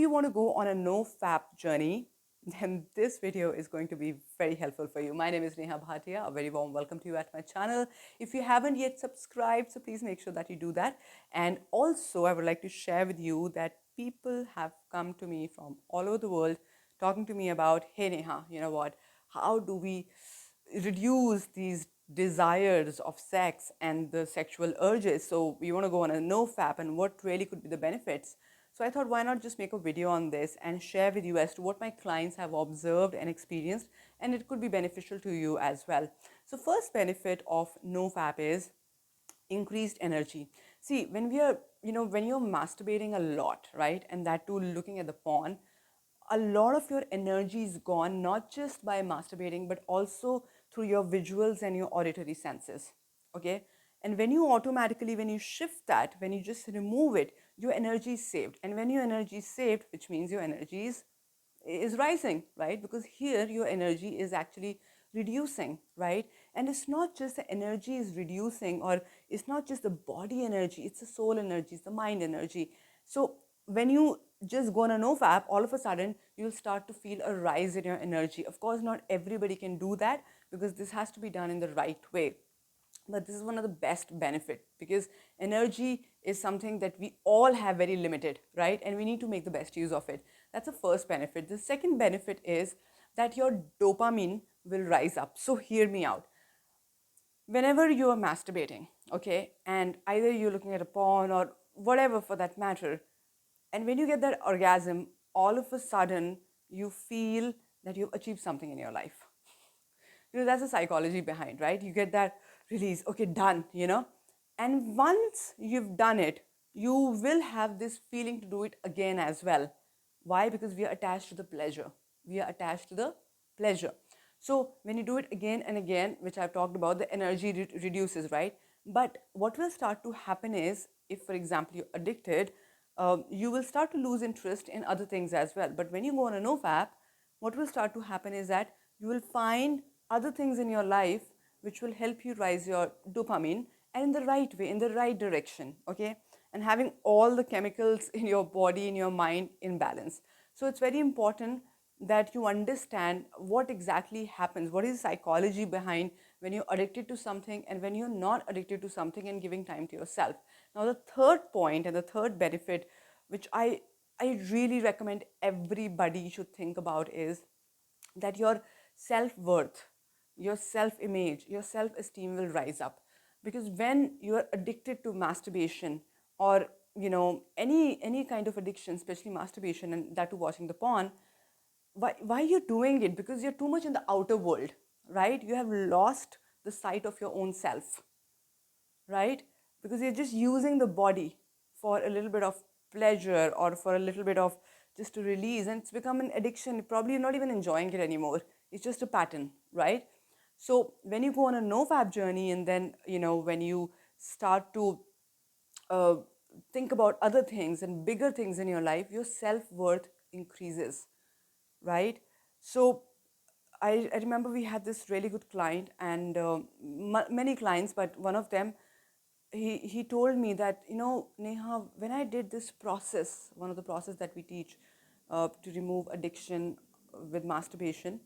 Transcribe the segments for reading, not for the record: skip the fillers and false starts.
you want to go on a no FAP journey, then this video is going to be very helpful for you. My name is Neha Bhatia. A very warm welcome to you at my channel. If you haven't yet subscribed, so please make sure that you do that. And also, I would like to share with you that people have come to me from all over the world talking to me about, hey Neha, you know what? How do we reduce these desires of sex and the sexual urges? So we want to go on a no FAP and what really could be the benefits. So I thought, why not just make a video on this and share with you as to what my clients have observed and experienced, and it could be beneficial to you as well. So first benefit of no FAP is increased energy. See, when we are, when you're masturbating a lot, right, and that too looking at the porn, a lot of your energy is gone, not just by masturbating, but also through your visuals and your auditory senses. Okay? And when you shift that, when you just remove it, your energy is saved. And when your energy is saved, which means your energy is rising, right? Because here your energy is actually reducing, right? And it's not just the energy is reducing, or it's not just the body energy, it's the soul energy, it's the mind energy. So when you just go on a no FAP, all of a sudden you'll start to feel a rise in your energy. Of course, not everybody can do that because this has to be done in the right way. But this is one of the best benefit, because energy is something that we all have very limited, right? And we need to make the best use of it. That's the first benefit. The second benefit is that your dopamine will rise up. So hear me out. Whenever you are masturbating, okay, and either you're looking at a porn or whatever for that matter, and when you get that orgasm, all of a sudden you feel that you've achieved something in your life. That's the psychology behind, right? You get that release, okay, done. And once you've done it, you will have this feeling to do it again as well. Why? Because we are attached to the pleasure. We are attached to the pleasure. So when you do it again and again, which I've talked about, the energy reduces, right? But what will start to happen is, if for example you're addicted, you will start to lose interest in other things as well. But when you go on a no FAP, what will start to happen is that you will find other things in your life which will help you rise your dopamine, and in the right way, in the right direction, okay? And having all the chemicals in your body, in your mind in balance. So it's very important that you understand what exactly happens, what is the psychology behind when you're addicted to something and when you're not addicted to something, and giving time to yourself. Now, the third point and the third benefit, which I really recommend everybody should think about, is that your self-worth, your self-image, your self-esteem will rise up. Because when you are addicted to masturbation, or any kind of addiction, especially masturbation, and that to watching the porn, why you're doing it? Because you're too much in the outer world, right? You have lost the sight of your own self, right? Because you're just using the body for a little bit of pleasure, or for a little bit of just to release, and it's become an addiction. Probably you're not even enjoying it anymore. It's just a pattern, right? So when you go on a no FAP journey, and then when you start to uh, think about other things and bigger things in your life, your self-worth increases, right? So I remember we had this really good client, and many clients, but one of them, he told me that, Neha, when I did this process, one of the process that we teach to remove addiction with masturbation,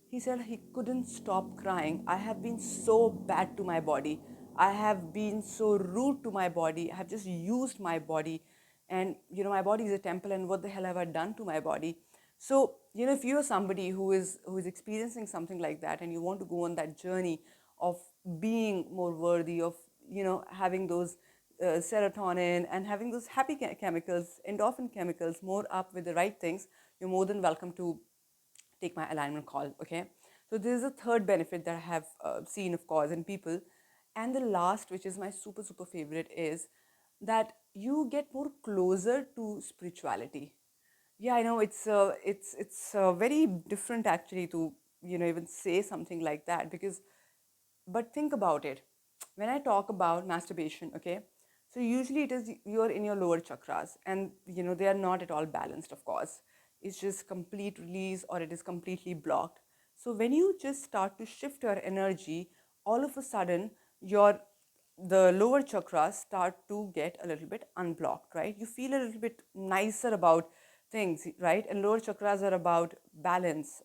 he said he couldn't stop crying. I have been so bad to my body. I have been so rude to my body. I have just used my body. And, my body is a temple, and what the hell have I done to my body? So, if you're somebody who is experiencing something like that, and you want to go on that journey of being more worthy, of, having those serotonin and having those happy chemicals, endorphin chemicals more up with the right things, you're more than welcome to take my alignment call, okay? So this is a third benefit that I have seen, of course, in people. And the last, which is my super, super favorite, is that you get more closer to spirituality. Yeah, I know it's very different actually to even say something like that, because, but think about it. When I talk about masturbation, okay, so usually it is you're in your lower chakras, and they are not at all balanced, of course. It's just complete release, or it is completely blocked. So when you just start to shift your energy, all of a sudden your the lower chakras start to get a little bit unblocked, right? You feel a little bit nicer about things, right? And lower chakras are about balance.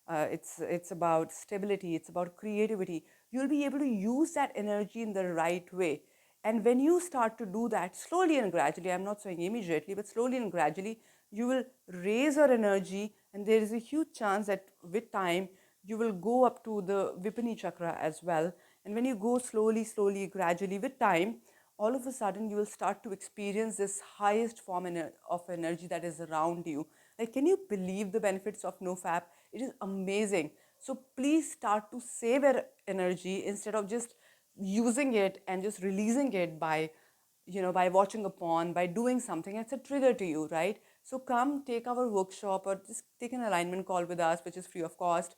It's about stability. It's about creativity. You'll be able to use that energy in the right way. And when you start to do that slowly and gradually, I'm not saying immediately, but slowly and gradually, you will raise your energy, and there is a huge chance that with time you will go up to the Vipani chakra as well. And when you go slowly, slowly, gradually with time, all of a sudden you will start to experience this highest form of energy that is around you. Like, can you believe the benefits of NoFap? It is amazing. So please start to save your energy instead of just using it and just releasing it by, by watching a porn, by doing something. It's a trigger to you, right? So come take our workshop or just take an alignment call with us, which is free of cost.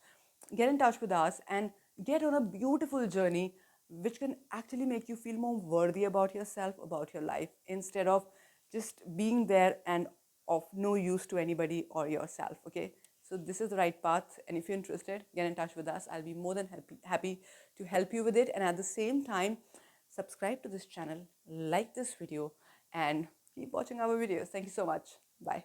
Get in touch with us and get on a beautiful journey which can actually make you feel more worthy about yourself, about your life, instead of just being there and of no use to anybody or yourself. Okay, so this is the right path, and if you're interested, get in touch with us. I'll be more than happy to help you with it. And at the same time, subscribe to this channel, like this video, and keep watching our videos. Thank you so much. Bye.